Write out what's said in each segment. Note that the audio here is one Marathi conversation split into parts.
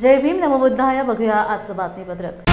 जय भीम नमो बुद्धाय। बघूया आजचं बातमीपत्रक।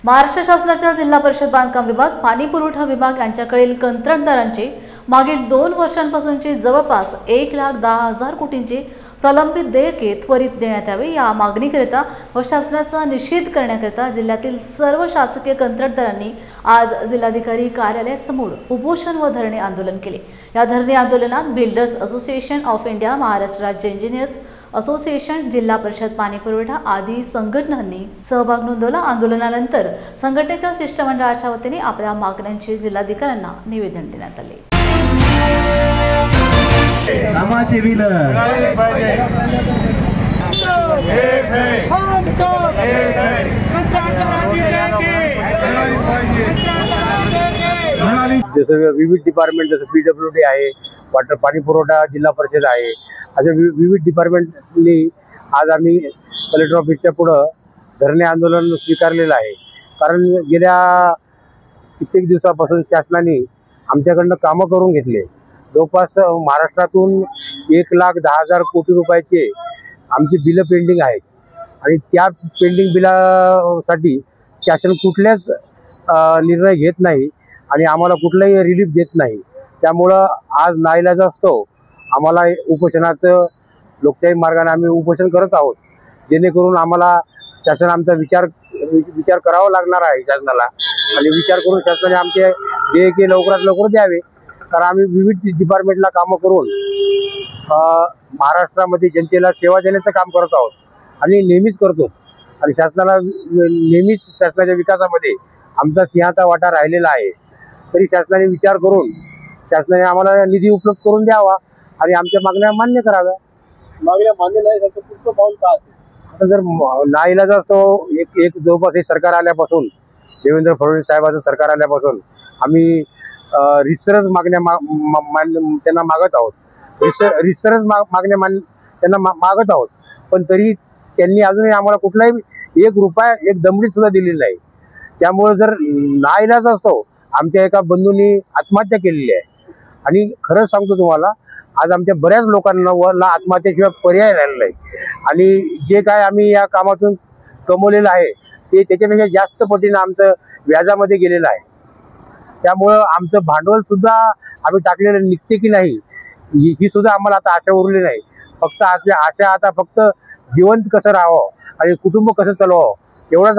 महाराष्ट्र शासनाच्या जिल्हा परिषद बांधकाम विभाग, पाणी पुरवठा विभाग यांच्याकडील कंत्राटदारांची मागील 2 वर्षांपासूनची जवळपास 1,10,000 कोटींची प्रलंबित देयके त्वरित देण्यात यावी या मागणीकरिता व शासनाचा निषेध करण्याकरिता जिल्ह्यातील सर्व शासकीय कंत्राटदारांनी आज जिल्हाधिकारी कार्यालयासमोर उपोषण व धरणे आंदोलन केले। या धरणे आंदोलनात builders association of India, Maharashtra राज्य इंजिनियर्स असोसिएशन, जिल्हा परिषद पाणी पुरवठा आदी संघटनांनी सहभाग नोंदवला। आंदोलनानंतर संघटनेच्या शिष्टमंडळाच्या वतीने आपल्या मागण्यांचे जिल्हाधिकाऱ्यांना निवेदन देण्यात आले। कामाचे बिल जसं विविध डिपार्टमेंट, जसं PWD आहे, वॉटर पाणी पुरवठा जिल्हा परिषद आहे, अशा विविध डिपार्टमेंटनी आज आम्ही कलेक्टर ऑफिसच्या पुढं धरणे आंदोलन स्वीकारलेलं आहे। कारण गेल्या कित्येक दिवसापासून शासनाने आमच्याकडनं कामं करून घेतले। जवळपास महाराष्ट्रातून 1,10,000 कोटी रुपयाचे आमची बिलं पेंडिंग आहेत आणि त्या पेंडिंग बिलासाठी शासन कुठल्याच निर्णय घेत नाही आणि आम्हाला कुठलाही रिलीफ देत नाही। त्यामुळं आज नाईलाज असतो आम्हाला उपोषणाचं लोकशाही मार्गाने आम्ही उपोषण करत आहोत, जेणेकरून आम्हाला शासन आमचा विचार करावा लागणार आहे शासनाला, आणि विचार करून शासनाने आमचे देयके लवकरात लवकर द्यावे। कारण आम्ही विविध डिपार्टमेंटला कामं करून महाराष्ट्रामध्ये जनतेला सेवा देण्याचं काम करत आहोत आणि नेहमीच करतो, आणि शासनाला नेहमीच शासनाच्या विकासामध्ये आमचा सिंहाचा वाटा राहिलेला आहे। तरी शासनाने विचार करून शासनाने आम्हाला निधी उपलब्ध करून द्यावा आणि आमच्या मागण्या मान्य कराव्या। मागण्या मान्य नाही झाल्या तर पुढचं पाऊल काय असेल? आता जर नाईलाज असतो, एक जवळपास हे सरकार आल्यापासून, देवेंद्र फडणवीस साहेबांचं सरकार आल्यापासून आम्ही रिसरच मागण्या त्यांना मागत आहोत, रिसरच मागण्या त्यांना मागत आहोत, पण तरी त्यांनी अजूनही आम्हाला कुठलाही 1 रुपया, 1 दमडी सुद्धा दिलेली नाही। त्यामुळे जर नाईलाज असतो, आमच्या एका बंधूंनी आत्महत्या केलेली आहे आणि खरंच सांगतो तुम्हाला, आज आमच्या बऱ्याच लोकांना आत्महत्येशिवाय पर्याय राहिलेला आहे आणि जे काय आम्ही या कामातून कमवलेलं आहे ते त्याच्यापेक्षा जास्त पटीनं आमचं व्याजामध्ये गेलेलं आहे। त्यामुळं आमचं भांडवल सुद्धा आम्ही टाकलेलं निघते की नाही ही सुद्धा आम्हाला आता आशा उरली नाही। फक्त आशा आता फक्त जिवंत कसं राहावं आणि कुटुंब कसं चालवावं एवढाच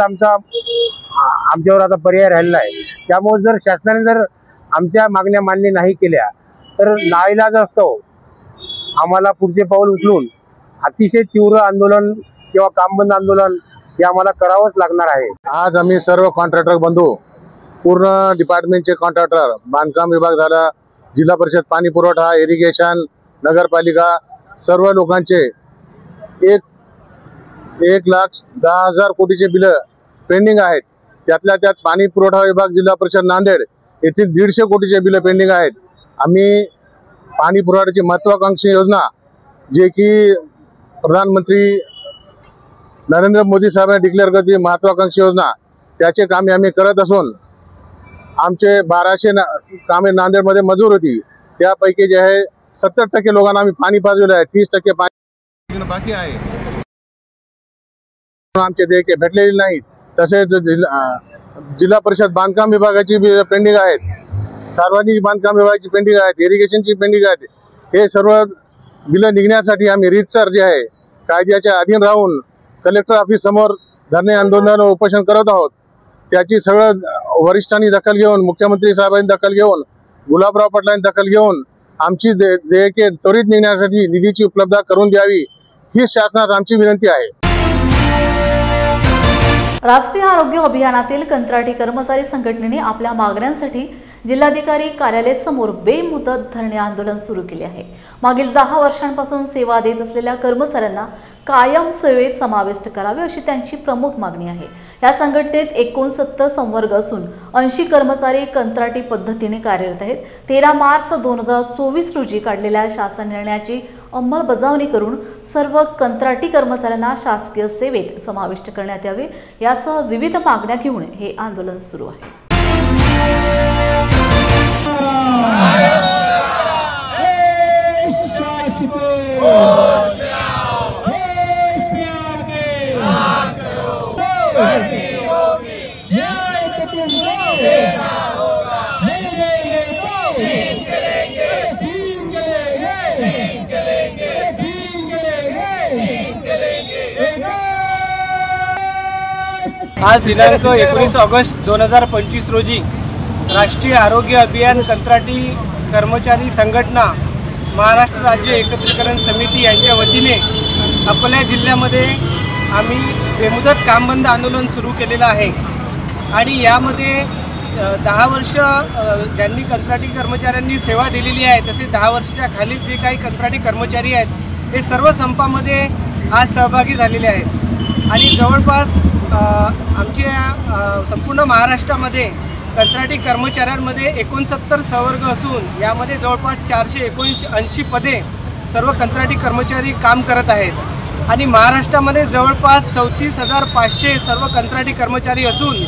आमच्यावर आता पर्याय राहिलेला आहे। त्यामुळे जर शासनाने जर आमच्या मागण्या मान्य नाही केल्या तर नाईलाज असतो आम्हाला पुढचे पाऊल उचलून अतिशय तीव्र आंदोलन किंवा कामबंद आंदोलन हे आम्हाला करावंच लागणार आहे। आज आम्ही सर्व कॉन्ट्रॅक्टर बंधू, पूर्ण डिपार्टमेंटचे कॉन्ट्रॅक्टर, बांधकाम विभाग झाला, जिल्हा परिषद पाणी पुरवठा, इरिगेशन, नगरपालिका, सर्व लोकांचे 1,10,000 कोटीचे बिलं पेंडिंग आहेत। त्यातल्या त्यात पाणी पुरवठा विभाग, जिल्हा परिषद नांदेड येथील 150 कोटीचे बिलं पेंडिंग आहेत। आम्ही पाणी पुरवठ्याची महत्वाकांक्षी योजना, जे की प्रधानमंत्री नरेंद्र मोदी साहेबांनी डिक्लेअर केली महत्वाकांक्षी योजना, त्याचे कामे आम्ही करत असून आमचे 1200 कामे नांदेडमध्ये मंजूर होती। त्यापैकी जे आहे 70% लोकांना आम्ही पाणी पाजवले आहे, 30% पाणी बाकी आहे। आमचे देयके भेटलेले नाहीत। तसेच जिल्हा परिषद बांधकाम विभागाची पेंडिंग आहेत, सार्वजनिक बांधकाम विभागाची पेंडिंग आहेत, इरिगेशनची पेंडिंग आहेत। हे सर्व बिलं निघण्यासाठी आम्ही रीतसर जे आहे कायद्याच्या अधीन राहून कलेक्टर ऑफिस समोर धरणे आंदोलन उपोषण करत आहोत। त्याची सगळं वरिष्ठांनी दखल घेऊन, मुख्यमंत्री साहेबांनी दखल घेऊन, गुलाबराव पाटलांनी दखल घेऊन आमची देयके त्वरित निघण्यासाठी निधीची उपलब्धता करून द्यावी ही शासनास आमची विनंती आहे। राष्ट्रीय आरोग्य अभियानातील कंत्राटी कर्मचारी संघटनेने आपल्या मागण्यांसाठी जिल्हाधिकारी कार्यालयासमोर बेमुदत धरणे आंदोलन सुरू केले आहे। मागील 10 वर्षांपासून सेवा देत असलेल्या कर्मचाऱ्यांना कायम सेवेत समाविष्ट करावे अशी त्यांची प्रमुख मागणी आहे। या संघटनेत 69 संवर्ग असून 80 कर्मचारी कंत्राटी पद्धतीने कार्यरत आहेत। 13 मार्च 2024 रोजी काढलेल्या शासन निर्णयाची अंमलबजावणी करून सर्व कंत्राटी कर्मचाऱ्यांना शासकीय सेवेत समाविष्ट करण्यात यावे यासह विविध मागण्या घेऊन हे आंदोलन सुरू आहे। आज दिनांक 19 ऑगस्ट 2025 रोजी राष्ट्रीय आरोग्य अभियान कंत्राटी कर्मचारी संघटना महाराष्ट्र राज्य एकत्रीकरण समिती यांच्या वतीने अकोला जिल्ह्यामध्ये आम्ही बेमुदत काम बंद आंदोलन सुरू केलेलं आहे आणि यामध्ये 10 वर्ष ज्यांनी कंत्राटी कर्मचाऱ्यांनी सेवा दिलेली आहे तसे 10 वर्षाच्या खाली जे काही कंत्राटी कर्मचारी आहेत ते सर्व संपामध्ये आज सहभागी झालेले आहेत आणि जवळपास आमच्या संपूर्ण महाराष्ट्रामध्ये कंत्राटी कर्मचाऱ्यांमध्ये 69 संवर्ग असून यामध्ये जवळपास 479 पदे सर्व कंत्राटी कर्मचारी काम करत आहेत आणि महाराष्ट्रामध्ये जवळपास 34,500 सर्व कंत्राटी कर्मचारी असून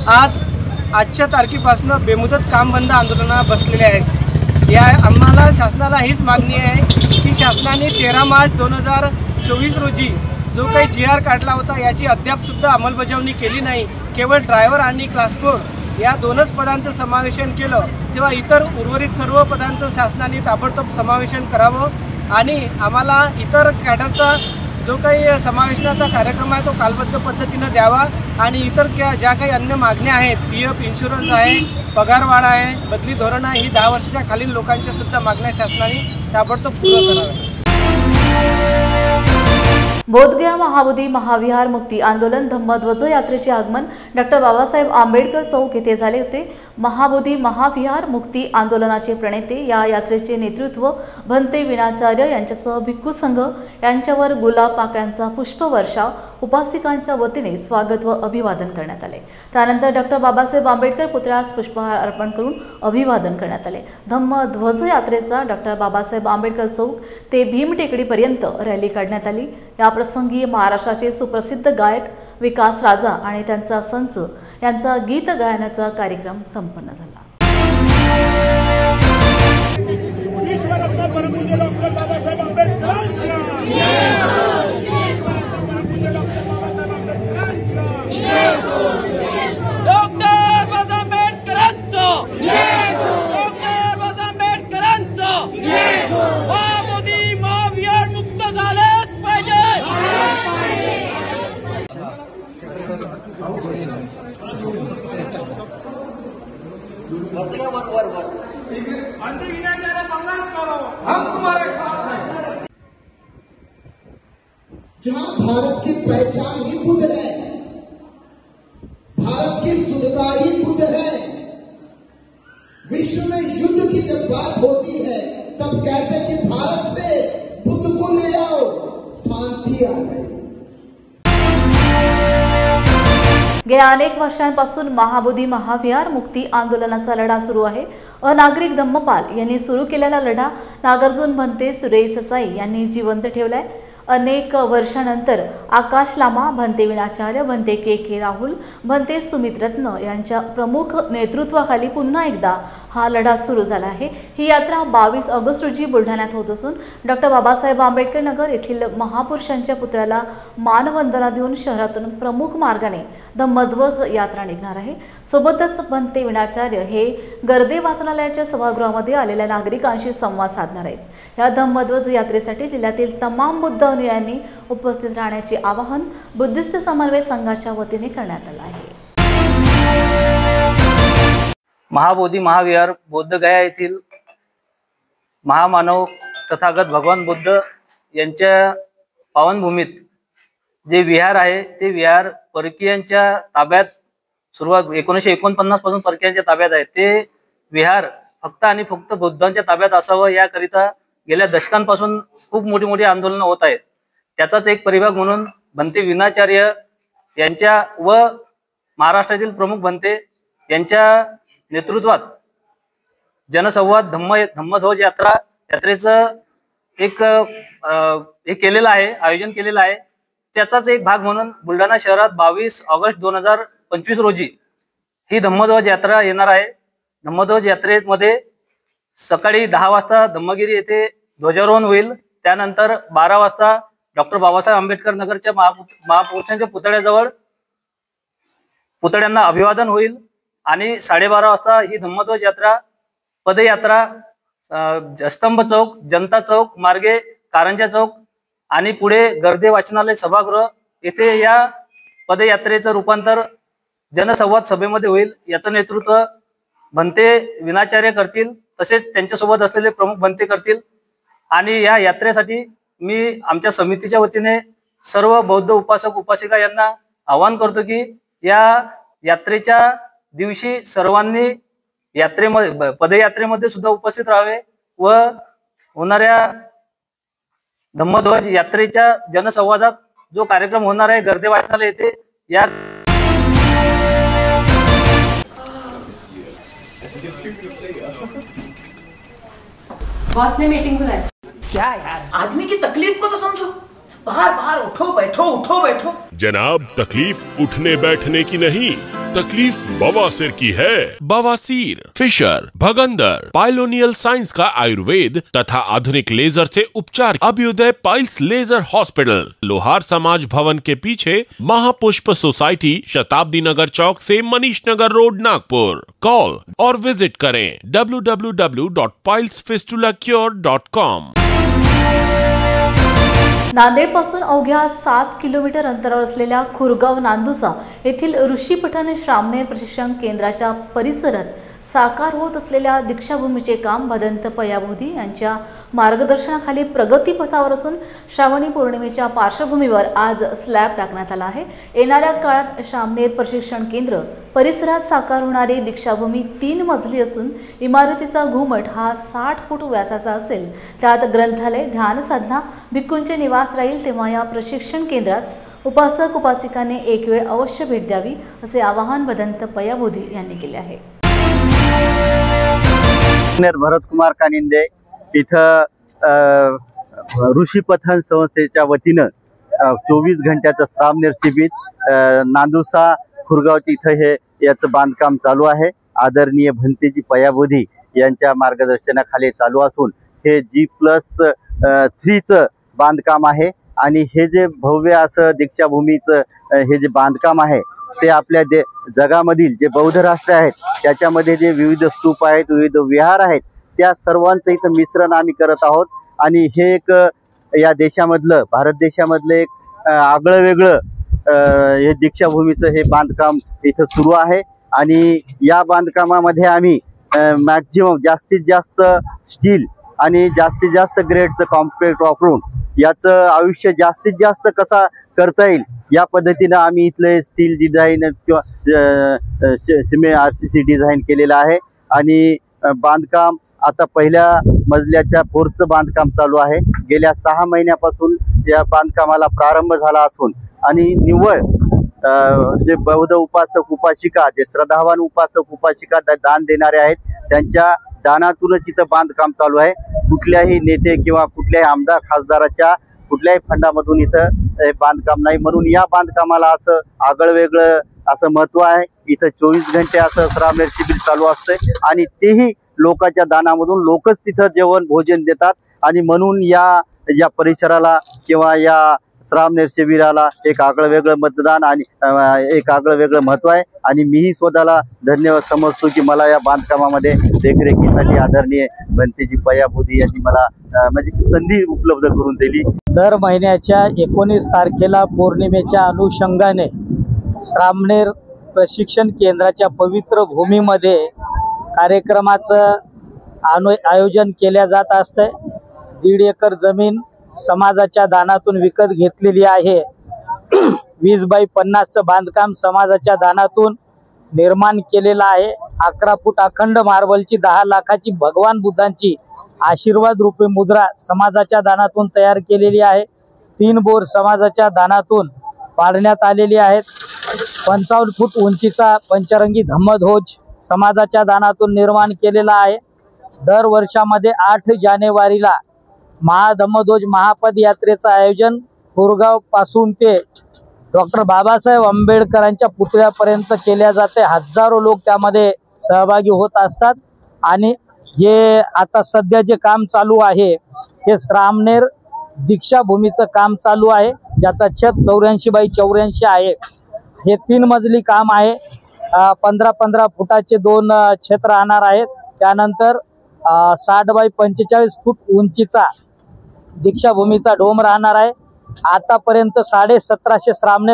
आजच्या तारखेपासून बेमुदत काम बंद आंदोलनाला बसलेले आहेत। या आम्हाला शासनाला हीच मागणी आहे की शासनाने 13 मार्च 2024 रोजी जो काही GR काढला होता याची अद्यापसुद्धा अंमलबजावणी केली नाही। केवळ ड्रायव्हर आणि क्लासकोर या 2च पदांचं समावेशन केलं तेव्हा इतर उर्वरित सर्व पदांचं शासनाने ताबडतोब समावेशन करावं आणि आम्हाला इतर कॅडरचा जो काही समावेशनाचा कार्यक्रम आहे तो कालबद्ध पद्धतीनं द्यावा आणि इतर ज्या काही अन्य मागण्या आहेत PF इन्शुरन्स आहे, पगारवाढ आहे, बदली धोरण आहे, ही 10 वर्षाच्या खालील लोकांच्या सुद्धा मागण्या शासनाने ताबडतोब पूर्ण कराव्या। बोधगया महाबोधी महाविहार मुक्ती आंदोलन धम्मध्वज यात्रेचे आगमन डॉक्टर बाबासाहेब आंबेडकर चौक येथे झाले होते। महाबोधी महाविहार मुक्ती आंदोलनाचे प्रणेते या यात्रेचे नेतृत्व भंते विनाचार्य यांच्यासह भिक्खू संघ यांच्यावर गुलाब पाकळ्यांचा पुष्पवर्षाव उपासिकांच्या वतीने स्वागत व अभिवादन करण्यात आले। त्यानंतर डॉक्टर बाबासाहेब आंबेडकर पुतळ्यास पुष्पहार अर्पण करून अभिवादन करण्यात आले। धम्मध्वज यात्रेचा डॉक्टर बाबासाहेब आंबेडकर चौक ते भीमटेकडीपर्यंत रॅली काढण्यात आली। या प्रसंगी महाराष्ट्राचे सुप्रसिद्ध गायक विकास राजा आणि त्यांचा संच यांचा गीत गायनाचा कार्यक्रम संपन्न झाला। जहां भारत की पहचान ही बुद्ध है, भारत की शुद्धता ही बुद्ध है। विश्व में युद्ध की जब बात होती है तब कहते हैं कि भारत से बुद्ध को ले आओ, शांति आ जाए। गेल्या अनेक वर्षांपासून महाबोधी महाविहार मुक्ती आंदोलनाचा लढा सुरू आहे। अनागरिक धम्मपाल यांनी सुरू केलेला लढा नागार्जुन भंते सुरेश साई यांनी जिवंत ठेवलाय। अनेक वर्षानंतर आकाश लामा, भंते विनाचार्य, भंते के राहुल, भंते सुमित रत्न यांच्या प्रमुख नेतृत्वाखाली पुन्हा एकदा हा लढा सुरू झाला आहे। ही यात्रा 22 ऑगस्ट रोजी बुलढाण्यात होत असून डॉक्टर बाबासाहेब आंबेडकर नगर येथील महापुरुषांच्या पुतळ्याला मानवंदना देऊन शहरातून प्रमुख मार्गाने धम्मध्वज यात्रा निघणार आहे। सोबतच भंते विनाचार्य हे गर्दे वाचनालयाच्या सभागृहामध्ये आलेल्या नागरिकांशी संवाद साधणार आहेत। या धम्मध्वज यात्रेसाठी जिल्ह्यातील तमाम बुद्ध अनुयायांनी उपस्थित राहण्याचे आवाहन बुद्धिस्ट समन्वय संघाच्या वतीने करण्यात आले आहे। महाबोधी महाविहार बोधगया येथील महामानव तथागत भगवान बुद्ध यांच्या पावनभूमीत जे विहार आहे ते विहार परकीयांच्या ताब्यात सुरुवात 1949 पासून परकीयांच्या ताब्यात आहे। ते विहार फक्त आणि फक्त बुद्धांच्या ताब्यात असावं याकरिता गेल्या दशकांपासून खूप मोठी मोठी आंदोलनं होत आहेत। त्याचाच एक परिभाग म्हणून भंते विनाचार्य यांच्या व महाराष्ट्रातील प्रमुख भंते यांच्या नेतृत्वात जनसंवाद धम्मध्वज यात्रेचं एक केलेलं आहे, आयोजन केलेलं आहे। त्याचाच एक भाग म्हणून बुलढाणा शहरात 22 ऑगस्ट 2025 रोजी ही धम्मध्वज यात्रा येणार आहे। धम्मध्वज यात्रेमध्ये सकाळी 10 वाजता धम्मगिरी येथे ध्वजारोहण होईल। त्यानंतर 12 वाजता डॉक्टर बाबासाहेब आंबेडकर नगरच्या महापुरुषांच्या पुतळ्याजवळ पुतळ्यांना अभिवादन होईल आणि 12:30 वाजता ही धम्मध्वज यात्रा पदयात्रा स्तंभ चौक, जनता चौक मार्गे कारंजा चौक आणि पुढे गर्दे वाचनालय सभागृह येथे या पदयात्रेचं रूपांतर जनसंवाद सभेमध्ये होईल, याचं नेतृत्व भंते विनाचार्य करतील, तसेच त्यांच्यासोबत असलेले प्रमुख भंते करतील। आणि या यात्रेसाठी मी आमच्या समितीच्या वतीने सर्व बौद्ध उपासक उपासिका यांना आवाहन करतो की या यात्रेच्या दिवशी सर्वांनी यात्रेमध्ये पदयात्रेमध्ये सुद्धा उपस्थित राहावे व होणाऱ्या धम्मध्वज यात्रेच्या जनसंवादात जो कार्यक्रम होणार आहे गर्दे वाचनालय येथे या बॉस ने मीटिंग बुलाई। क्या यार, आदमी की तकलीफ को तो समझो। बाहर बाहर उठो बैठो। जनाब, तकलीफ उठने बैठने की नहीं, तकलीफ बवासीर की है। बवासीर, फिशर, भगंदर, पाइलोनियल साइंस का आयुर्वेद तथा आधुनिक लेजर से उपचार। अभ्युदय पाइल्स लेजर हॉस्पिटल, लोहार समाज भवन के पीछे, महापुष्प सोसाइटी, शताब्दी नगर चौक से मनीष नगर रोड, नागपुर। कॉल और विजिट करें www.pilesfistulacure.com। नांदेडपासून अवघ्या 7 किलोमीटर अंतरावर असलेल्या खुरगाव नांदुसा येथील ऋषी पठण श्रामणेर प्रशिक्षण केंद्राच्या परिसरात साकार होत असलेल्या दीक्षाभूमीचे काम भदंत पयाभोधी यांच्या मार्गदर्शनाखाली प्रगतीपथावर असून श्रावणी पौर्णिमेच्या पार्श्वभूमीवर आज स्लॅब टाकण्यात आला आहे। येणाऱ्या काळात श्रामणेर प्रशिक्षण केंद्र परिसरात साकार होणारी दीक्षाभूमी 3 मजली असून इमारतीचा घुमट हा 60 फूट व्यासाचा असेल। त्यात ग्रंथालय, ध्यान साधना, भिक्खूंचे निवास राहील। तेव्हा या प्रशिक्षण केंद्रास उपासक उपासिकांनी एक वेळ अवश्य भेट द्यावी असे आवाहन भदंत पयाभोधी यांनी केले आहे। भरत कुमार कानिंदे इथं ऋषी पठण संस्थेच्या वतीनं 24 घंट्याचं श्रामणेर शिबिर नांदुसा खुरगाव इथं हे याचं बांधकाम चालू आहे। आदरणीय भंतेजी पयाभोधी यांच्या मार्गदर्शनाखाली चालू असून हे G+3चं बांधकाम आहे आणि हे जे भव्य असं दीक्षाभूमीचं हे जे बांधकाम आहे ते आपल्या जगामधील जे बौद्ध राष्ट्र आहेत त्याच्यामध्ये जे विविध स्तूप आहेत, विविध विहार आहेत, त्या सर्वांचं इथं मिश्रण आम्ही करत आहोत। आणि हे एक या देशामधलं, भारत देशामधलं एक आगळं वेगळं हे दीक्षाभूमीचं हे बांधकाम इथं सुरू आहे। आणि या बांधकामामध्ये आम्ही मॅक्झिमम जास्तीत जास्त स्टील आणि जास्तीत जास्त ग्रेडचं कॉन्क्रीट वापरून याचं आयुष्य जास्तीत जास्त कसा करता येईल या पद्धतीनं आम्ही इथले स्टील डिझाईन किंवा RCC डिझाईन केलेलं आहे। आणि बांधकाम आता पहिल्या मजल्याच्या 4चं बांधकाम चालू आहे। गेल्या 6 महिन्यापासून या बांधकामाला प्रारंभ झाला असून आणि निव्वळ जे बौद्ध उपासक उपासिका, जे श्रद्धावान उपासक उपासिका दान देणारे आहेत त्यांच्या दानातूनच इथं बांधकाम चालू आहे। कुठल्याही नेते किंवा कुठल्याही आमदार खासदाराच्या कुठल्याही फंडामधून इथं बांधकाम नाही, म्हणून या बांधकामाला असं आगळं वेगळं असं महत्व आहे। इथं 24 घंटे असं श्रामणेर शिबिर चालू असतंय आणि तेही लोकांच्या दानामधून लोकच तिथं जेवण भोजन देतात आणि म्हणून या परिसराला किंवा या श्रामणेर शिबिराला एक आगळं वेगळं मतदान आणि एक आगळं वेगळं महत्व आहे। आणि मीही स्वतःला धन्यवाद समजतो की मला या बांधकामामध्ये देखरेखीसाठी आदरणीय भंतेजी पयाभोधी यांनी मला म्हणजे संधी उपलब्ध करून दिली। दर महिन्याच्या 19 तारखेला पौर्णिमेच्या अनुषंगाने श्रामणेर प्रशिक्षण केंद्राच्या पवित्र भूमीमध्ये कार्यक्रमाचं आयोजन केल्या जात असते। 1.5 एकर जमीन समाजाच्या दानातून विकत घेतलेली आहे। 20 बाय 50चं बांधकाम समाजाच्या दानातून निर्माण केलेलं आहे। 11 फूट अखंड मार्बलची 10 लाखाची भगवान बुद्धांची आशीर्वाद रूपी मुद्रा समाजाच्या दानातून तयार केलेली आहे। 3 बोर समाजाच्या दानातून पाडण्यात आलेली आहेत। 55 फूट उंचीचा पंचरंगी धम्मध्वज समाजाच्या दानातून निर्माण केलेला आहे। दर वर्षामध्ये 8 जानेवारीला महाधम्मध्वज महापद यात्रेचं आयोजन खुरगाव पासून ते डॉक्टर बाबासाहेब आंबेडकरांच्या पुतळ्यापर्यंत केल्या जाते। हजारो लोक त्यामध्ये सहभागी होत असतात। आणि हे आता सध्या जे काम चालू आहे हे श्रामणेर दीक्षाभूमीचं काम चालू आहे, ज्याचा छत 84 बाय 84 आहे। हे 3 मजली काम आहे। 15-15 फुटाचे 2 छत राहणार आहेत। त्यानंतर 60 बाय 45 फूट उंचीचा दीक्षाभूमीचा डोम राहणार आहे। आतापर्यंत 1750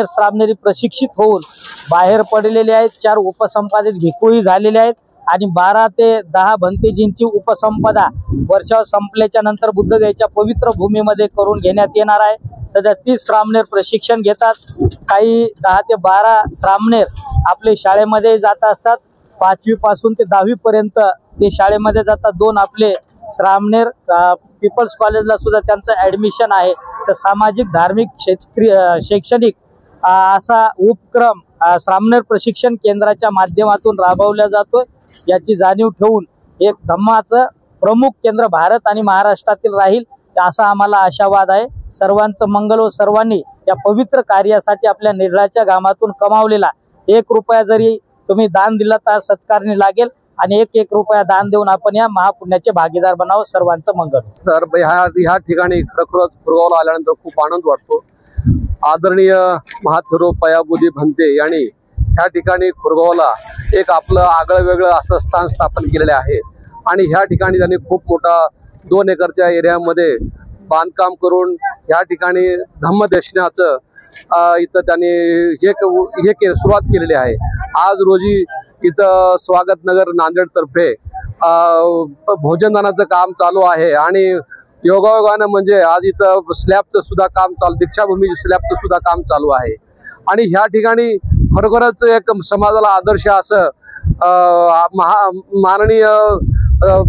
श्रामणेरी प्रशिक्षित होऊन बाहेर पडलेले आहेत। 4 उपसंपादित भिक्खूही झालेले आहेत आणि 12 ते 10 भंतेजींची उपसंपदा वर्षावर संपल्याच्या नंतर बुद्धगयेच्या पवित्र भूमीमध्ये करून घेण्यात येणार आहे। सध्या 30 श्रामणेर प्रशिक्षण घेतात। काही 10 ते 12 श्रामणेर आपले शाळेमध्ये जात असतात। 5वी पासून ते 10वी पर्यंत ते शाळेमध्ये जातात। 2 आपले श्रामणेर पीपल्स कॉलेजला सुद्धा त्यांचं ॲडमिशन आहे। तर सामाजिक, धार्मिक, शैक्षणिक असा उपक्रम श्रामणेर प्रशिक्षण केंद्राच्या माध्यमातून राबवला जातोय। याची जाणीव ठेवून एक धम्माचं प्रमुख केंद्र भारत आणि महाराष्ट्रातील राहील असा आम्हाला आशावाद आहे। सर्वांचं मंगल व सर्वांनी या पवित्र कार्यासाठी आपल्या निर्धाराच्या घामातून कमावलेला 1 रुपया जरी तुम्ही दान दिला तर सत्कारणी लागेल आणि 1 रुपया दान देऊन आपण या महापुण्याचे भागीदार बनावं। सर्वांचं मंगल। तर ह्या ठिकाणी खरोखरच फुरगावला आल्यानंतर खूप आनंद वाटतो। आदरणीय महाथेरो पयाबुधी भंते यांनी ह्या ठिकाणी खुरगावला एक आपलं आगळं वेगळं असं स्थान स्थापन केलेले आहे आणि ह्या ठिकाणी त्यांनी खूप मोठा 2 एकरच्या एरियामध्ये बांधकाम करून ह्या ठिकाणी धम्मदेशनाचं इथं त्यांनी हे सुरुवात केलेली आहे। आज रोजी इथं स्वागत नगर नांदेड तर्फे भोजनदानाचं काम चालू आहे आणि योगायोगानं म्हणजे आज इथं स्लॅबचं सुद्धा काम चालू, दीक्षाभूमी स्लॅबचं सुद्धा काम चालू आहे आणि ह्या ठिकाणी खरोखरच एक समाजाला आदर्श असं माननीय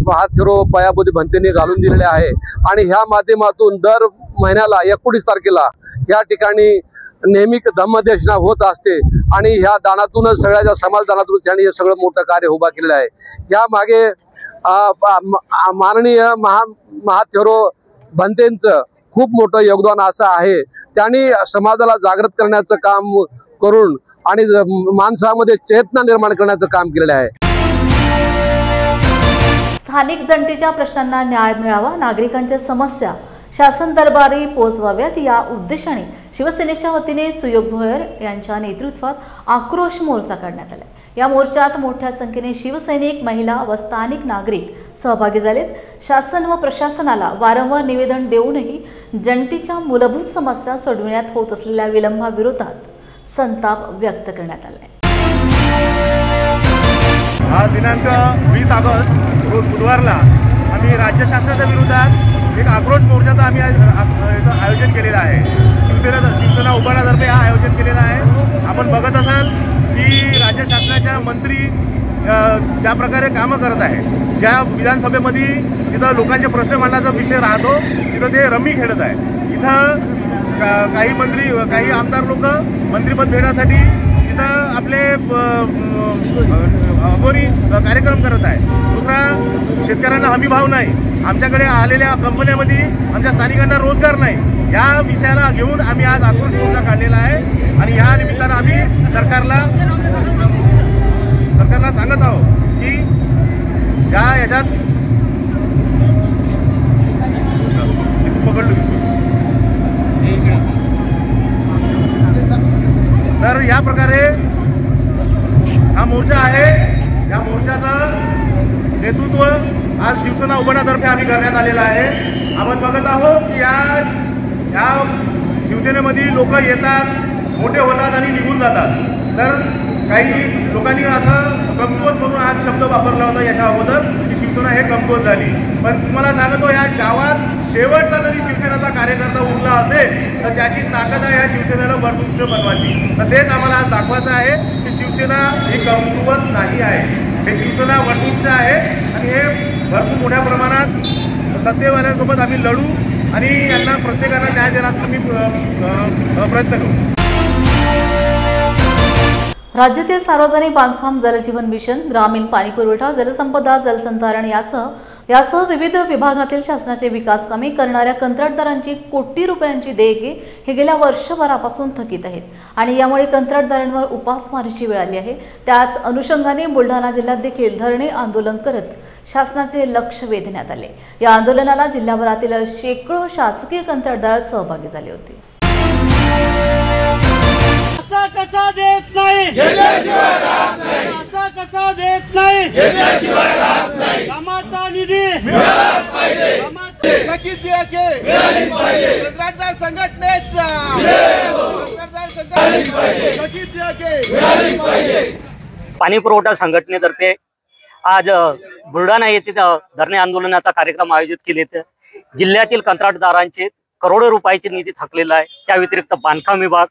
महाथेरो पयाबुधी भंतेंनी घालून दिलेले आहे आणि ह्या माध्यमातून दर महिन्याला 29 तारखेला या ठिकाणी नेहमी धम्मदेशना होत असते आणि ह्या दानातूनच सगळ्या समाजदानातून त्यांनी हे सगळं मोठं कार्य उभा केलेलं आहे। या मागे माननीय महाथेरो भंतेंचं खूप मोठं योगदान असं आहे। त्यांनी समाजाला जागृत करण्याचं काम करून आणि माणसामध्ये चेतना निर्माण करण्याचं काम केलेलं आहे। स्थानिक जनतेच्या प्रश्नांना न्याय मिळावा, नागरिकांच्या समस्या शासन दरबारी पोहोचवाव्यात या उद्देशाने शिवसेनेच्या वतीने सुयोग भोयर यांच्या नेतृत्वात आक्रोश मोर्चा काढण्यात आला। या मोर्चात मोठ्या संख्येने शिवसैनिक, महिला व स्थानिक नागरिक सहभागी झालेत। शासन व प्रशासनाला वारंवार निवेदन देऊनही जनतेच्या मूलभूत समस्या सोडविण्यात होत असलेल्या विलंबाविरोधात संताप व्यक्त करण्यात आला। आज दिनांक 20 ऑगस्ट रोज बुधवारला आम्ही राज्य शासनाच्या विरोधात एक आक्रोश मोर्चाचं आम्ही आयोजन केलेलं आहे। शिवसेना उभारातर्फे हा आयोजन केलेला आहे। आपण बघत असाल की राज्य शासनाच्या मंत्री ज्या प्रकारे कामं करत आहे, ज्या विधानसभेमध्ये तिथं लोकांचे प्रश्न मांडण्याचा विषय राहतो तिथं ते रमी खेळत आहे। इथं काही मंत्री, काही आमदार लोक मंत्रिपद घेण्यासाठी इथं आपले अघोरी कार्यक्रम करत आहे। दुसरा, शेतकऱ्यांना हमीभाव नाही, आमच्याकडे आलेल्या कंपन्यांमध्ये आमच्या स्थानिकांना रोजगार नाही। या विषयाला घेऊन आम्ही आज आक्रोश मोर्चा काढलेला आहे आणि ह्या निमित्तानं आम्ही सरकारला सांगत आहोत की याच्यात तर या प्रकारे हा मोर्चा आहे। या मोर्चाचं नेतृत्व आज शिवसेना उभारण्यातर्फे आम्ही करण्यात आलेला आहे। आपण बघत आहोत की या शिवसेनेमध्ये लोक येतात, मोठे होतात आणि निघून जातात। तर काही लोकांनी असं कमकुवत म्हणून हा शब्द वापरला होता याच्या अगोदर की शिवसेना हे कमकुवत झाली, पण तुम्हाला सांगतो या गावात शेवटचा जरी शिवसेनेचा कार्यकर्ता उरला असेल तर त्याची ताकद आहे या शिवसेनेला वटवृक्ष बनवायची। तर तेच आम्हाला आज दाखवायचं आहे की शिवसेना ही कमकुवत नाही आहे, हे शिवसेना वटवृक्ष आहे आणि हे भरपूर मोठ्या प्रमाणात सत्तेवाल्यांसोबत आम्ही लढू आणि यांना प्रत्येकाला न्याय देण्याचा आम्ही प्रयत्न करू। राज्यातील सार्वजनिक बांधकाम, जलजीवन मिशन, ग्रामीण पाणीपुरवठा, जलसंपदा, जलसंधारण यासह विविध विभागातील शासनाचे विकास कामे करणाऱ्या कंत्राटदारांची कोटी रुपयांची देयके हे गेल्या वर्षभरापासून थकीत आहेत आणि यामुळे कंत्राटदारांवर उपासमारीची वेळ आली आहे। त्याच अनुषंगाने बुलढाणा जिल्ह्यात देखील धरणे आंदोलन करत शासनाचे लक्ष वेधण्यात आले। या आंदोलनाला जिल्हाभरातील शेकडो शासकीय कंत्राटदार सहभागी झाले होते। कसा देत नाही, कसा देत नाही, कामाचा निधी मिळालाच पाहिजे। थकीत देयके मिळालीच पाहिजे. कंत्राटदार संघटनेचा थकीत देयके मिळालीच पाहिजे. पाणी पुरवठा संघटनेतर्फे आज बुलढाणा येथे धरणे आंदोलनाचा कार्यक्रम आयोजित केले. जिल्ह्यातील कंत्राटदारांचे करोडो रुपयाचे निधी थकलेला आहे. त्या व्यतिरिक्त बांधकाम विभाग,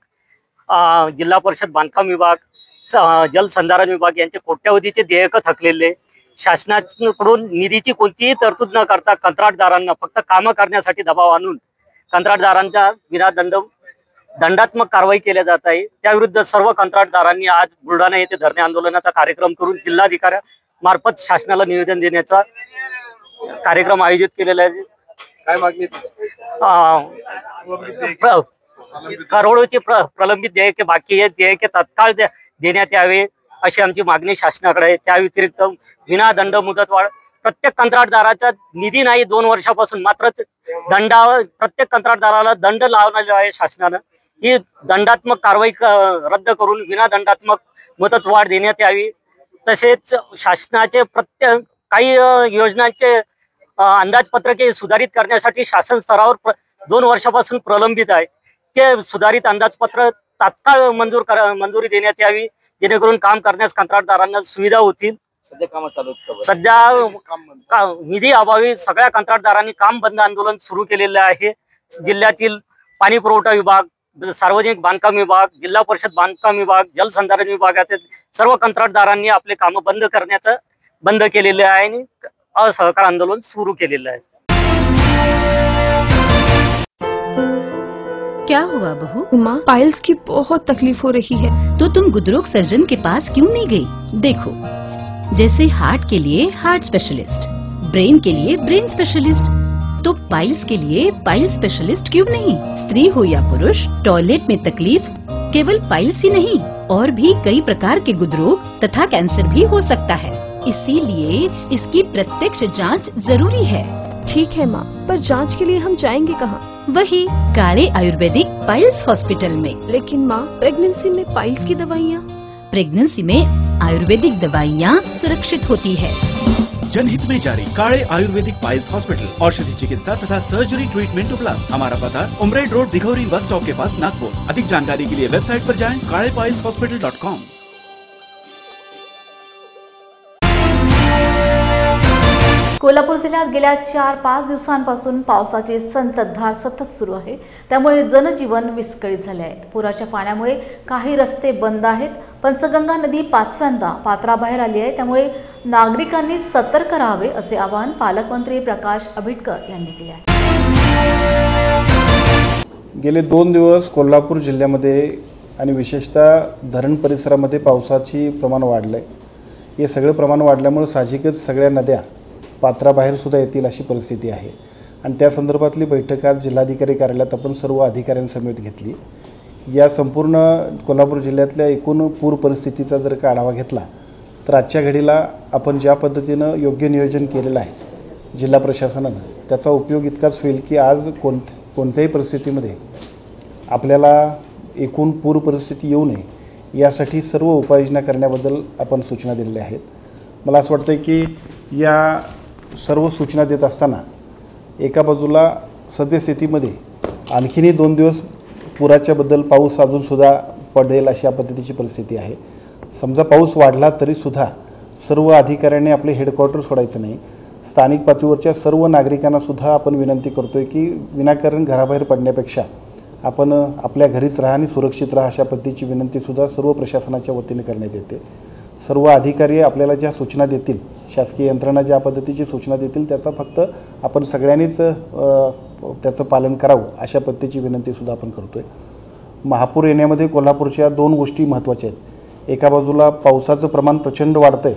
जिल्हा परिषद बांधकाम विभाग, जलसंधारण विभाग यांचे कोट्यवधीचे देयक थकलेले. शासनाकडून निधीची कोणतीही तरतूद न करता कंत्राटदारांना फक्त कामं करण्यासाठी दबाव आणून कंत्राटदारांच्या दंडात्मक कारवाई केल्या जात आहे. त्याविरुद्ध सर्व कंत्राटदारांनी आज बुलढाणा येथे धरणे आंदोलनाचा कार्यक्रम करून जिल्हाधिकाऱ्यांमार्फत शासनाला निवेदन देण्याचा कार्यक्रम आयोजित केलेला आहे. काय मागणी? करोडोचे प्रलंबित देयके बाकी आहेत, देयके तत्काळ देण्यात यावे अशी आमची मागणी शासनाकडे आहे. त्या व्यतिरिक्त विनादंड मुदतवाढ, प्रत्येक कंत्राटदाराचा निधी नाही 2 वर्षापासून, मात्र प्रत्येक कंत्राटदाराला दंड लावलेला आहे शासनानं. ही दंडात्मक कारवाई रद्द करून विनादंडात्मक मुदतवाढ देण्यात यावी. तसेच शासनाचे प्रत्येक काही योजनांचे अंदाजपत्रके सुधारित करण्यासाठी शासन स्तरावर 2 वर्षापासून प्रलंबित आहे. ते सुधारित अंदाजपत्र तात्काळ मंजुरी देण्यात यावी, जेणेकरून काम करण्यास कंत्राटदारांना सुविधा होतील. सध्या काम चालू आहेत. सध्या निधी अभावी सगळ्या कंत्राटदारांनी काम बंद आंदोलन सुरू केलेले आहे. जिल्ह्यातील पाणी पुरवठा विभाग, सार्वजनिक बांधकाम विभाग, जिल्हा परिषद बांधकाम विभाग, जलसंधारण विभागातील सर्व कंत्राटदारांनी आपले काम बंद केलेले आहे आणि असहकार आंदोलन सुरू केलेलं आहे. क्या हुआ बहू? माँ, पाइल्स की बहुत तकलीफ हो रही है। तो तुम गुदरोग सर्जन के पास क्यों नहीं गई? देखो, जैसे हार्ट के लिए हार्ट स्पेशलिस्ट, ब्रेन के लिए ब्रेन स्पेशलिस्ट, तो पाइल्स के लिए पाइल स्पेशलिस्ट क्यों नहीं? स्त्री हो या पुरुष, टॉयलेट में तकलीफ केवल पाइल्स ही नहीं, और भी कई प्रकार के गुदरोग तथा कैंसर भी हो सकता है। इसीलिए इसकी प्रत्यक्ष जांच जरूरी है। ठीक है माँ, पर जांच के लिए हम जाएंगे कहाँ? वही काले आयुर्वेदिक पाइल्स हॉस्पिटल में। लेकिन माँ, प्रेगनेंसी में पाइल्स की दवाइयाँ? प्रेगनेंसी में आयुर्वेदिक दवाइयाँ सुरक्षित होती है। जनहित में जारी काले आयुर्वेदिक पाइल्स हॉस्पिटल, औषधि चिकित्सा तथा सर्जरी ट्रीटमेंट उपलब्ध। हमारा पता उमरेड रोड, दिघौरी बस स्टॉप के पास, नागपुर। अधिक जानकारी के लिए वेबसाइट पर जाएं kalepailshospital.com। कोल्हापूर जिल्ह्यात गेल्या 4-5 दिवसांपासून पावसाची संततधार सतत सुरू आहे. त्यामुळे जनजीवन विस्कळीत झाले आहे. पुराच्या पाण्यामुळे काही रस्ते बंद आहेत. पंचगंगा नदी 5व्यांदा पात्राबाहेर आली आहे. त्यामुळे नागरिकांनी सतर्क राहावे असे आवाहन पालकमंत्री प्रकाश आंबेडकर यांनी केले आहे. गेले 2 दिवस कोल्हापूर जिल्ह्यामध्ये आणि विशेषतः धरण परिसरामध्ये पावसाची प्रमाण वाढलं आहे. हे सगळं प्रमाण वाढल्यामुळे साहजिकच सगळ्या नद्या पात्राबाहेर सुद्धा येतील अशी परिस्थिती आहे. आणि त्या संदर्भातली बैठक आज जिल्हाधिकारी कार्यालयात आपण सर्व अधिकाऱ्यांसमेत घेतली. या संपूर्ण कोल्हापूर जिल्ह्यातल्या एकूण पूर परिस्थितीचा जर का आढावा घेतला तर आजच्या घडीला आपण ज्या पद्धतीनं योग्य नियोजन केलेलं आहे जिल्हा प्रशासनानं, त्याचा उपयोग इतकाच होईल की आज कोणत्याही परिस्थितीमध्ये आपल्याला एकूण पूर परिस्थिती येऊ नये यासाठी सर्व उपाययोजना करण्याबद्दल आपण सूचना दिलेल्या आहेत. मला असं वाटतं की या सर्व सूचना देत असताना एका बाजूला सद्यस्थितीमध्ये आणखीनही 2 दिवस पुराच्याबद्दल पाऊस अजूनसुद्धा पडेल अशा पद्धतीची परिस्थिती आहे. समजा पाऊस वाढला तरीसुद्धा सर्व अधिकाऱ्यांनी आपले हेडक्वार्टर सोडायचं नाही. स्थानिक पातळीवरच्या सर्व नागरिकांनासुद्धा आपण विनंती करतो आहे की विनाकारण घराबाहेर पडण्यापेक्षा आपण आपल्या घरीच राहा आणि सुरक्षित राहा अशा पद्धतीची विनंतीसुद्धा सर्व प्रशासनाच्या वतीने करण्यात येते. सर्व अधिकारी आपल्याला ज्या सूचना देतील, शासकीय यंत्रणा ज्या पद्धतीची सूचना देतील त्याचा फक्त आपण सगळ्यांनीच त्याचं पालन करावं अशा पद्धतीची विनंतीसुद्धा आपण करतो आहे. महापूर येण्यामध्ये कोल्हापूरच्या 2 गोष्टी महत्त्वाच्या आहेत. एका बाजूला पावसाचं प्रमाण प्रचंड वाढतं आहे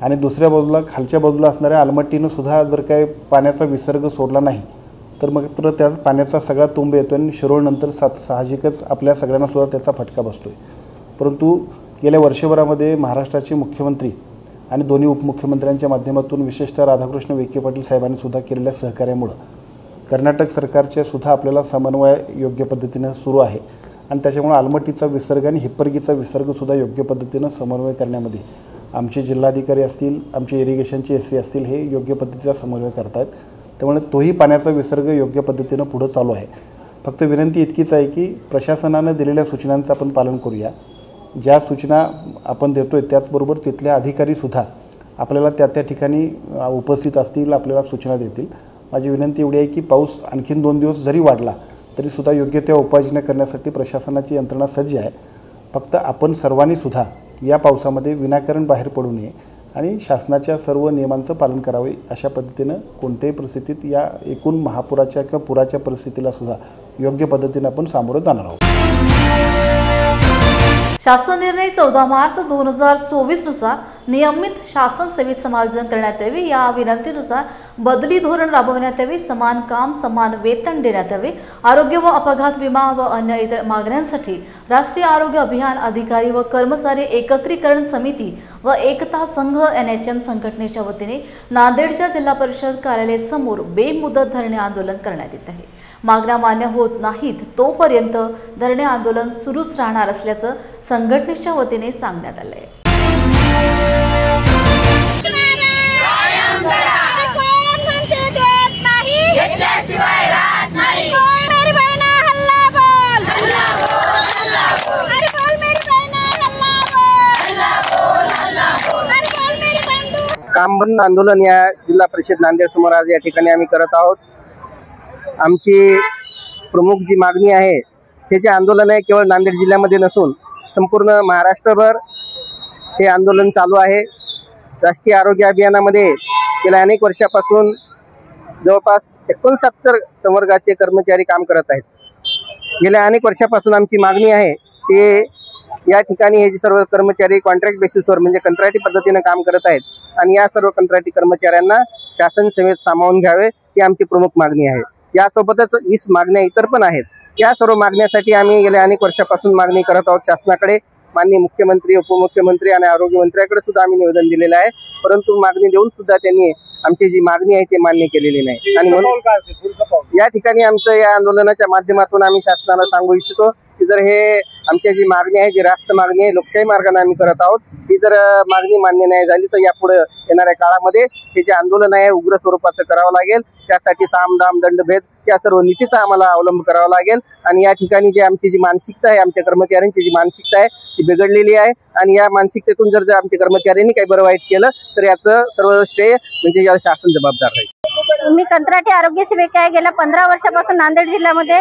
आणि दुसऱ्या बाजूला खालच्या बाजूला असणाऱ्या आलमट्टीनं सुद्धा जर काही पाण्याचा विसर्ग सोडला नाही तर मग त्या पाण्याचा सगळा तुंब येतो आणि शिरोळनंतर साहजिकच आपल्या सगळ्यांनासुद्धा त्याचा फटका बसतो आहे. परंतु गेल्या वर्षभरामध्ये महाराष्ट्राचे मुख्यमंत्री आणि दोन्ही उपमुख्यमंत्र्यांच्या माध्यमातून विशेषतः राधाकृष्ण विखे पाटील साहेबांनी सुद्धा केलेल्या सहकार्यामुळं कर्नाटक सरकारच्या सुद्धा आपल्याला समन्वय योग्य पद्धतीनं सुरू आहे आणि त्याच्यामुळे आलमट्टीचा विसर्ग आणि हिप्परगीचा विसर्गसुद्धा योग्य पद्धतीनं समन्वय करण्यामध्ये आमचे जिल्हाधिकारी असतील, आमचे इरिगेशनचे SC असतील, हे योग्य पद्धतीचा समन्वय करत आहेत. त्यामुळे तोही पाण्याचा विसर्ग योग्य पद्धतीनं पुढं चालू आहे. फक्त विनंती इतकीच आहे की प्रशासनानं दिलेल्या सूचनांचं आपण पालन करूया. ज्या सूचना आपण देतोय त्याचबरोबर तिथल्या अधिकारीसुद्धा आपल्याला त्या ठिकाणी उपस्थित असतील, आपल्याला सूचना देतील. माझी विनंती एवढी आहे की पाऊस आणखीन 2 दिवस जरी वाढला तरीसुद्धा योग्य त्या उपाययोजना करण्यासाठी प्रशासनाची यंत्रणा सज्ज आहे. फक्त आपण सर्वांनीसुद्धा या पावसामध्ये विनाकारण बाहेर पडू नये आणि शासनाच्या सर्व नियमांचं पालन करावे. अशा पद्धतीनं कोणत्याही परिस्थितीत या एकूण महापुराच्या किंवा पुराच्या परिस्थितीला सुद्धा योग्य पद्धतीनं आपण सामोरं जाणार आहोत. शासन निर्णय 14 मार्च 2024 नुसार नियमित शासन सेवेत समायोजन करण्यात यावे. या विनंतीनुसार बदली धोरण राबवण्यात यावे. समान काम समान वेतन देण्यात यावे. आरोग्य व अपघात विमा व अन्य इतर मागण्यांसाठी राष्ट्रीय आरोग्य अभियान अधिकारी व कर्मचारी एकत्रीकरण समिती व एकता संघ NHM संघटनेच्या वतीने नांदेडच्या जिल्हा परिषद कार्यालय समोर बेमुदत धरणे आंदोलन करण्यात येत आहे. मागण्या मान्य होत नाहीत तोपर्यंत धरणे आंदोलन सुरूच राहणार असल्याचं संघटनेच्या वतीने सांगण्यात आलंय. काम बंद आंदोलन या जिल्हा परिषद नांदेड समोर आज या ठिकाणी आम्ही करत आहोत. आमची प्रमुख जी मागणी आहे हे जे आंदोलन आहे केवळ नांदेड जिल्ह्यामध्ये नसून संपूर्ण महाराष्ट्रभर हे आंदोलन चालू आहे. राष्ट्रीय आरोग्य अभियानामध्ये गेल्या अनेक वर्षापासून जवळपास 69 संवर्गाचे कर्मचारी काम करत आहेत. गेल्या अनेक वर्षापासून आमची मागणी आहे की या ठिकाणी हे जे सर्व कर्मचारी कॉन्ट्रॅक्ट बेसिसवर म्हणजे कंत्राटी पद्धतीने काम करत आहेत आणि या सर्व कंत्राटी कर्मचाऱ्यांना शासन सेवेत सामावून घ्यावे ही आमची प्रमुख मागणी आहे. यासोबतच 20 मागण्या इतर पण आहेत. या सर्व मागण्यासाठी आम्ही गेल्या अनेक वर्षापासून मागणी करत आहोत शासनाकडे. माननीय मुख्यमंत्री, उपमुख्यमंत्री आणि आरोग्य मंत्र्याकडे सुद्धा आम्ही निवेदन दिलेलं आहे. परंतु मागणी देऊन सुद्धा त्यांनी आमची जी मागणी आहे ते मान्य केलेली नाही. आणि म्हणून या ठिकाणी आमचं या आंदोलनाच्या माध्यमातून आम्ही शासनाला सांगू इच्छितो की जर हे आमची जी मागणी आहे, जी रास्त मागणी आहे, लोकशाही मार्गाने आम्ही करत आहोत, ही जर मागणी मान्य नाही झाली तर यापुढे येणाऱ्या काळामध्ये हे जे आंदोलन आहे उग्र स्वरूपाचं करावं लागेल. त्यासाठी साम दाम दंडभेद या सर्व नीतीचा आम्हाला अवलंब करावा लागेल. आणि या ठिकाणी जे आमची जी मानसिकता आहे, आमच्या कर्मचाऱ्यांची जी मानसिकता आहे ती बिघडलेली आहे आणि या मानसिकतेतून जर आमच्या कर्मचाऱ्यांनी काही बरं वाईट केलं तर याचं सर्व श्रेय म्हणजे या शासन जबाबदार राहील. मी कंत्राटी आरोग्य सेविका आहे. गेल्या 15 वर्षापासून नांदेड जिल्ह्यामध्ये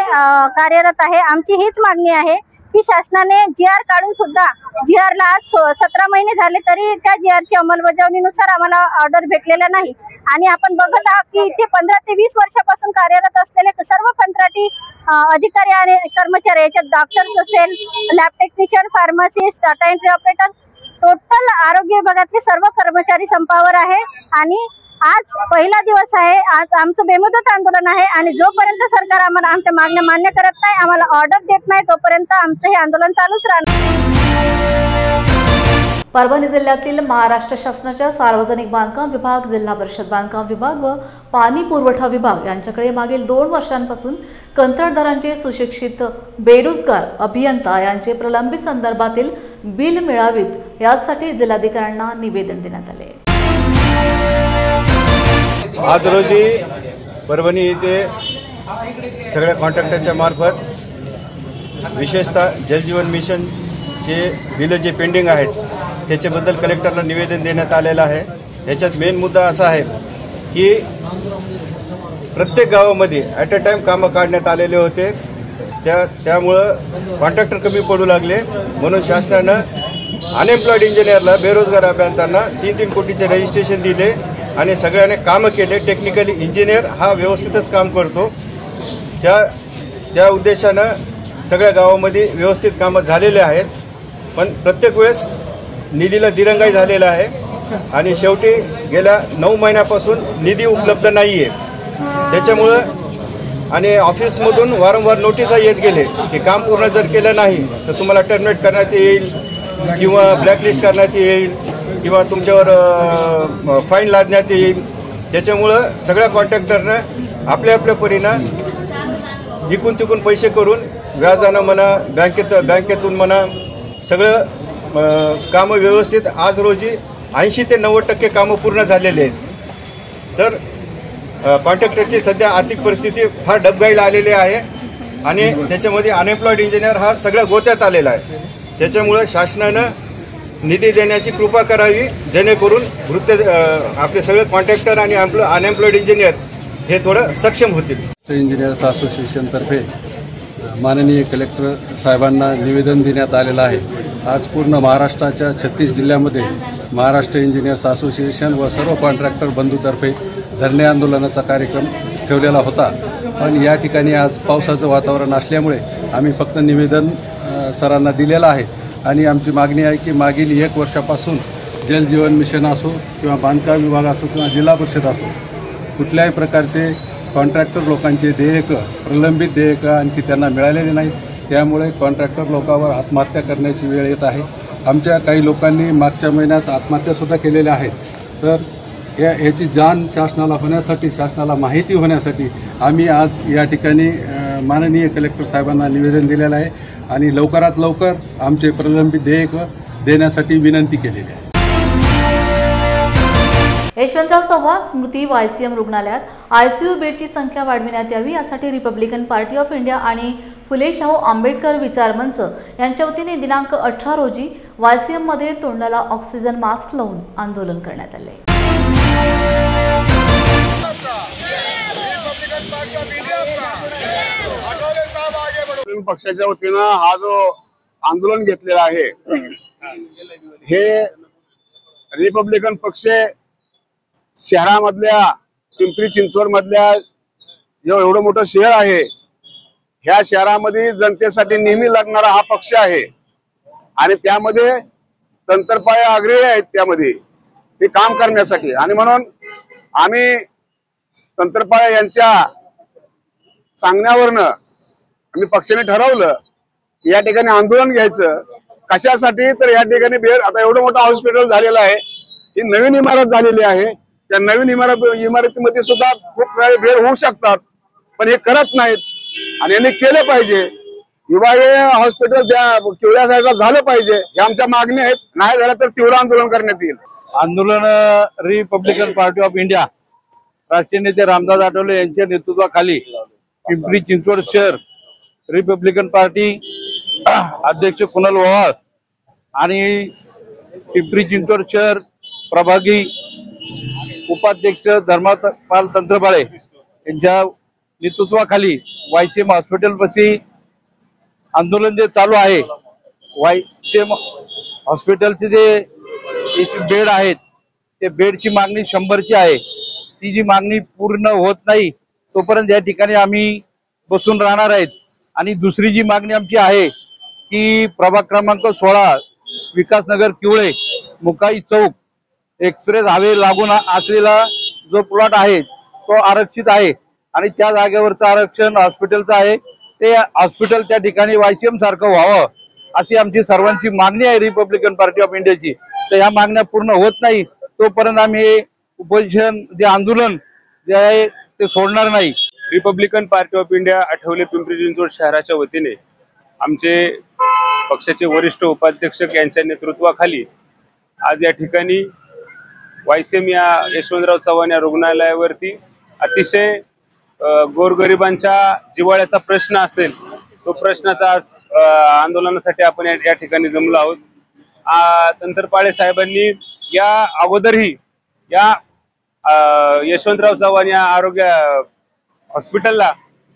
कार्यरत आहे. आमची हीच मागणी आहे की शासनाने GR काढून सुद्धा GRला आज 17 महिने झाले तरी त्या GRची अंमलबजावणीनुसार आम्हाला ऑर्डर भेटलेला नाही. आणि आपण बघत आहात की इथे 15 ते 20 वर्षापासून कार्यरत असलेले सर्व कंत्राटी अधिकारी आणि कर्मचारी, याच्यात डॉक्टर्स असेल, lab technician, pharmacist, data entry operator, total आरोग्य विभागातले सर्व कर्मचारी संपावर आहे. आणि आज पहिला दिवस आहे. आज आमचं बेमुदत आंदोलन आहे आणि जोपर्यंत सरकार आम्हाला आमच्या मागण्या मान्य करत नाही, आम्हाला ऑर्डर देत नाही, तोपर्यंत आमचं हे आंदोलन चालूच राहणार. परभणी जिल्ह्यातील महाराष्ट्र शासनाच्या सार्वजनिक बांधकाम विभाग, जिल्हा परिषद बांधकाम विभाग व पाणी पुरवठा विभाग यांच्याकडे मागील 2 वर्षांपासून कंत्राटदारांचे सुशिक्षित बेरोजगार अभियंता यांचे प्रलंबित संदर्भातील बिल मिळावीत यासाठी जिल्हाधिकाऱ्यांना निवेदन देण्यात आले. आज रोजी परभणी येथे सगळ्या कॉन्ट्रॅक्टरच्या मार्फत विशेषतः जलजीवन मिशनचे बिलं जे पेंडिंग आहेत त्याच्याबद्दल कलेक्टरला निवेदन देण्यात आलेलं आहे. याच्यात मेन मुद्दा असा आहे की प्रत्येक गावामध्ये ॲट अ टाईम कामं काढण्यात आलेले होते. त्यामुळं कॉन्ट्रॅक्टर कमी पडू लागले. म्हणून शासनानं अनएम्प्लॉईड इंजिनियरला, बेरोजगार अभियंत्यांना 3-3 कोटीचे रजिस्ट्रेशन दिले आणि सगळ्यांनी कामं केले. टेक्निकली इंजिनियर हा व्यवस्थितच काम करतो. त्या उद्देशानं सगळ्या गावामध्ये व्यवस्थित कामं झालेले आहेत. पण प्रत्येक वेळेस निधीला दिरंगाई झालेला आहे आणि शेवटी गेल्या 9 महिन्यापासून निधी उपलब्ध नाही आहे. त्याच्यामुळं आणि ऑफिसमधून वारंवार नोटिसा येत गेले की काम पूर्ण जर केलं नाही तर तुम्हाला टर्मिनेट करण्यात येईल किंवा ब्लॅकलिस्ट करण्यात येईल किंवा तुमच्यावर फाईन लादण्यात येईल. त्याच्यामुळं सगळ्या कॉन्ट्रॅक्टरनं आपल्या परीनं इकून तिकून पैसे करून व्याजानं म्हणा, बँकेतून म्हणा, सगळं कामं व्यवस्थित आज रोजी 80 ते 90% कामं पूर्ण झालेले आहेत. तर कॉन्ट्रॅक्टरची सध्या आर्थिक परिस्थिती फार डबघाईला आलेली आहे आणि त्याच्यामध्ये अनएम्प्लॉईड इंजिनियर हा सगळ्या गोत्यात आलेला आहे. त्याच्यामुळे शासनानं निधी देण्याची कृपा करावी, जेणेकरून आपले सगळे कॉन्ट्रॅक्टर आणि अनएम्प्लॉईड इंजिनियर हे थोडं सक्षम होतील. इंजिनियर्स असोसिएशनतर्फे माननीय कलेक्टर साहेबांना निवेदन देण्यात आलेलं आहे. आज पूर्ण महाराष्ट्राच्या 36 जिल्ह्यामध्ये महाराष्ट्र इंजिनियर्स असोसिएशन व सर्व कॉन्ट्रॅक्टर बंधूतर्फे धरणे आंदोलनाचा कार्यक्रम ठेवलेला होता. पण या ठिकाणी आज पावसाचं वातावरण असल्यामुळे आम्ही फक्त निवेदन सरांना दिलेलं आहे आणि आमची मागणी आहे की मागील 1 वर्षापासून जल जीवन मिशन असो किंवा बांधकाम विभाग असो किंवा जिल्हा परिषद असो, कुठल्याही प्रकारचे कॉन्ट्रॅक्टर लोकांचे देयकं, प्रलंबित देयकं आणखी त्यांना मिळालेले नाहीत. त्यामुळे कॉन्ट्रॅक्टर लोकांवर आत्महत्या करण्याची वेळ येत आहे. आमच्या काही लोकांनी मागच्या महिन्यात आत्महत्यासुद्धा केलेल्या आहेत. तर याची जाण शासनाला होण्यासाठी, शासनाला माहिती होण्यासाठी आम्ही आज या ठिकाणी माननीय कलेक्टर साहेबांना निवेदन दिलेलं आहे आणि लवकरात लवकर आमचे प्रलंबित देयकं देण्यासाठी विनंती केलेली आहे. यशवंतराव चव्हाण स्मृती YCM रुग्णालयात ICU बेडची संख्या वाढविण्यात यावी यासाठी रिपब्लिकन पार्टी ऑफ इंडिया आणि फुले शाहू आंबेडकर विचार मंच यांच्या वतीने दिनांक 18 रोजी YCM मध्ये तोंडाला ऑक्सिजन मास्क लावून आंदोलन करण्यात आले. पक्षाच्या वतीनं हा जो आंदोलन घेतलेला आहे, हे रिपब्लिकन पक्ष शहरामधल्या पिंपरी चिंचवड मधल्या एवढं मोठं शहर आहे, ह्या शहरामध्ये जनतेसाठी नेहमी लढणारा हा पक्ष आहे आणि त्यामध्ये तंत्रपाय आग्रही आहेत त्यामध्ये ते काम करण्यासाठी. आणि म्हणून आम्ही तंत्रपाळ यांच्या सांगण्यावरनं आम्ही पक्षाने ठरवलं की या ठिकाणी आंदोलन घ्यायचं. कशासाठी तर या ठिकाणी बेड, आता एवढं मोठं हॉस्पिटल झालेलं आहे, ही नवीन इमारत झालेली आहे, त्या नवीन इमारतीमध्ये सुद्धा खूप बेड होऊ शकतात, पण हे करत नाहीत आणि यांनी केलं पाहिजे. विभागीय हॉस्पिटल त्या किवळ्या साईडला झालं पाहिजे, हे आमच्या मागणी आहेत. नाही झालं तर तीव्र आंदोलन करण्यात येईल. आंदोलन रिपब्लिकन पार्टी ऑफ इंडिया राष्ट्रीय नेते रामदास आठवले यांच्या नेतृत्वाखाली पिंपरी चिंचवड शहर रिपब्लिकन पार्टी अध्यक्ष कुणाल ओवाळ आणि पिंपरी चिंचवड शहर प्रभागी उपाध्यक्ष धर्मपाल तंत्रपाळे यांच्या नेतृत्वाखाली YCM हॉस्पिटलपाशी आंदोलन जे चालू आहे. YCM हॉस्पिटलचे जे बेड आहेत, ते बेडची मागणी 100ची आहे. ती जी मागणी पूर्ण होत नाही तोपर्यंत या ठिकाणी आम्ही बसून राहणार आहेत. आणि दुसरी जी मागणी आमची आहे की प्रभाग क्रमांक 16 विकासनगर किवळे मुकाई चौक एक्सप्रेस हायवे लागून असलेला जो प्लॉट आहे तो आरक्षित आहे आणि त्या जागेवरचं आरक्षण हॉस्पिटलचं आहे. ते हॉस्पिटल त्या ठिकाणी YCM सारखं व्हावं अशी आमची सर्वांची मागणी आहे रिपब्लिकन पार्टी ऑफ इंडियाची. तर ह्या मागण्या पूर्ण होत नाही तोपर्यंत आम्ही हे उपोषण जे आंदोलन जे आहे ते सोडणार नाही. Republican party of India Athawale Pimpri Chinchwad शहराच्या वतीने आमचे पक्षाचे वरिष्ठ उपाध्यक्ष यांच्या नेतृत्वाखाली आज या ठिकाणी YCM या यशवंतराव चव्हाण या रुग्णालयावरती अतिशय गोरगरिबांच्या जिव्हाळ्याचा प्रश्न असेल तो प्रश्नाचा आज आंदोलनासाठी आपण या ठिकाणी जमलो आहोत. तंत्रपाळे साहेबांनी या अगोदरही या यशवंतराव चव्हाण या आरोग्य हॉस्पिटलला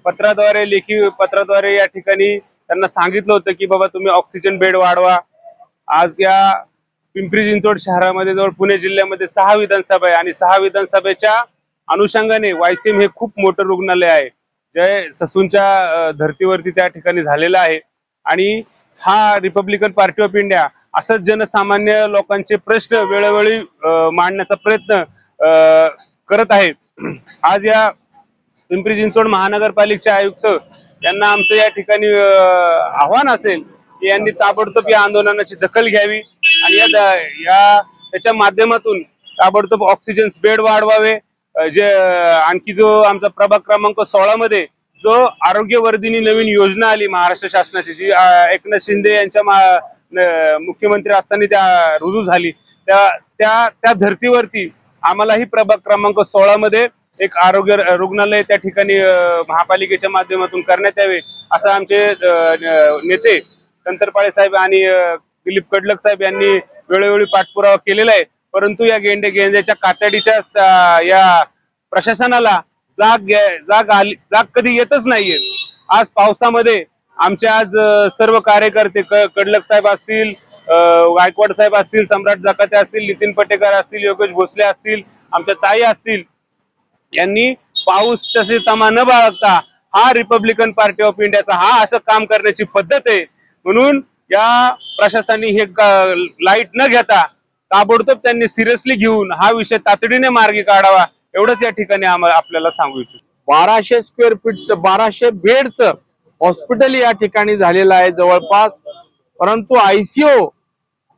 पत्राद्वारे, लेखी पत्राद्वारे या ठिकाणी त्यांना सांगितलं होतं की बाबा तुम्ही ऑक्सिजन बेड वाढवा. आज या पिंपरी चिंचवड शहरामध्ये जवळ पुणे जिल्ह्यामध्ये 6 विधानसभा आहे आणि 6 विधानसभेच्या अनुषंगाने YCM हे खूप मोठं रुग्णालय आहे, जे ससूनच्या धर्तीवरती त्या ठिकाणी झालेलं आहे. आणि हा रिपब्लिकन पार्टी ऑफ इंडिया असंच जनसामान्य लोकांचे प्रश्न वेळोवेळी मांडण्याचा प्रयत्न करत आहे. आज या पिंपरी चिंचवड महानगरपालिकेचे आयुक्त यांना आमचं या ठिकाणी आव्हान असेल की यांनी ताबडतोब या आंदोलनाची दखल घ्यावी आणि याच्या माध्यमातून ताबडतोब ऑक्सिजन बेड वाढवावे. जे आणखी जो आमचा प्रभाग क्रमांक 16 मध्ये जो आरोग्य वर्धिनी नवीन योजना आली महाराष्ट्र शासनाची, जी एकनाथ शिंदे यांच्या मुख्यमंत्री असताना त्या रुजू झाली, त्या धर्तीवरती आम्हालाही प्रभाग क्रमांक 16 मध्ये एक आरोग्य रुग्णालय त्या ठिकाणी महापालिकेच्या माध्यमातून करण्यात यावे असं आमचे नेते कंतरपाळे साहेब आणि दिलीप कडलक साहेब यांनी वेळोवेळी पाठपुरावा केलेला आहे. परंतु या गेंद्याच्या कातडीच्या या प्रशासनाला जाग कधी येतच नाहीये. आज पावसामध्ये आमचे आज सर्व कार्यकर्ते कडलक साहेब असतील, गायकवाड साहेब असतील, सम्राट जकाते असतील, नितीन पटेकर असतील, योगेश भोसले असतील, आमच्या ताई असतील, यांनी पाऊस तसे तमा न बाळगता हा रिपब्लिकन पार्टी ऑफ इंडियाचा हा असं काम करण्याची पद्धत आहे. म्हणून या प्रशासनाने हे लाईट न घेता ताबडतोब त्यांनी सिरियसली घेऊन हा विषय तातडीने मार्गी काढावा एवढंच या ठिकाणी आपल्याला सांगू इच्छितो. 1200 स्क्वेअर फीट 1200 बेडचं हॉस्पिटल या ठिकाणी झालेलं आहे जवळपास. परंतु ICU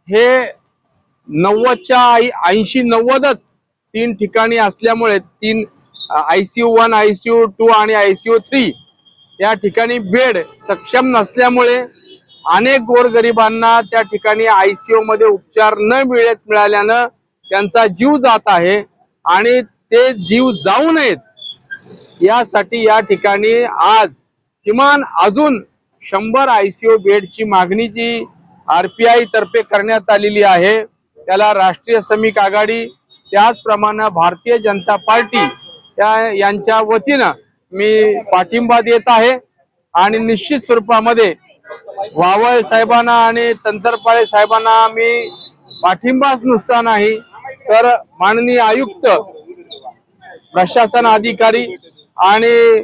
हे 90च्या 80-90च 3 ठिकाणी असल्यामुळे 3 ICU 1, ICU 2 आणि ICU 3 या ठिकाणी बेड सक्षम नसल्यामुळे अनेक गोरगरिबांना त्या ठिकाणी ICU मध्ये उपचार न मिळाल्यानं त्यांचा जीव जात आहे आणि ते जीव जाऊ नयेत यासाठी या ठिकाणी आज किमान अजून 100 ICU बेडची मागणी जी RPI तर्फे करण्यात आलेली आहे त्याला राष्ट्रीय श्रमिक आघाडी त्याचप्रमाणे भारतीय जनता पार्टी यांच्या वतीनं मी पाठिंबा देत आहे. आणि निश्चित स्वरूपामध्ये वावळ साहेबांना आणि तंत्रपाळे साहेबांना मी पाठिंबाच नुसता नाही तर माननीय आयुक्त, प्रशासन अधिकारी आणि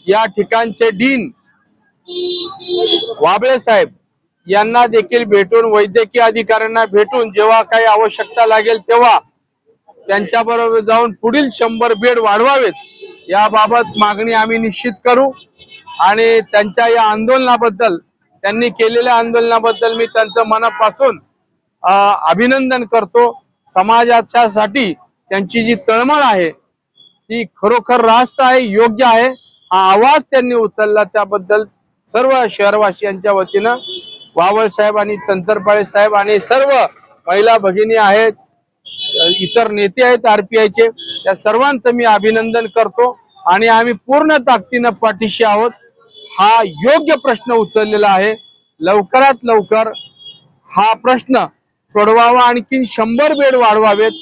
या ठिकाणचे डीन वाबळे साहेब यांना देखील भेटून, वैद्यकीय अधिकाऱ्यांना भेटून जेव्हा काही आवश्यकता लागेल तेव्हा त्यांच्याबरोबर जाऊन पुढील 100 बेड वाढवावेत याबाबत मागणी आम्ही निश्चित करू. आणि त्यांच्या या आंदोलनाबद्दल, त्यांनी केलेल्या आंदोलनाबद्दल मी त्यांचं मनापासून अभिनंदन करतो. समाजाच्यासाठी त्यांची जी तळमळ आहे ती खरोखर रास्त आहे, योग्य आहे. हा आवाज त्यांनी उचलला त्याबद्दल सर्व शहरवासियांच्या वतीनं वावळ साहेब आणि तंत्रपाळे साहेब आणि सर्व महिला भगिनी आहेत, इतर नेते आहेत RPIचे, त्या सर्वांचं मी अभिनंदन करतो. आणि आम्ही पूर्ण ताकदीनं पाठीशी आहोत. हा योग्य प्रश्न उचललेला आहे. लवकरात लवकर हा प्रश्न सोडवावा, आणखीन 100 बेड वाढवावेत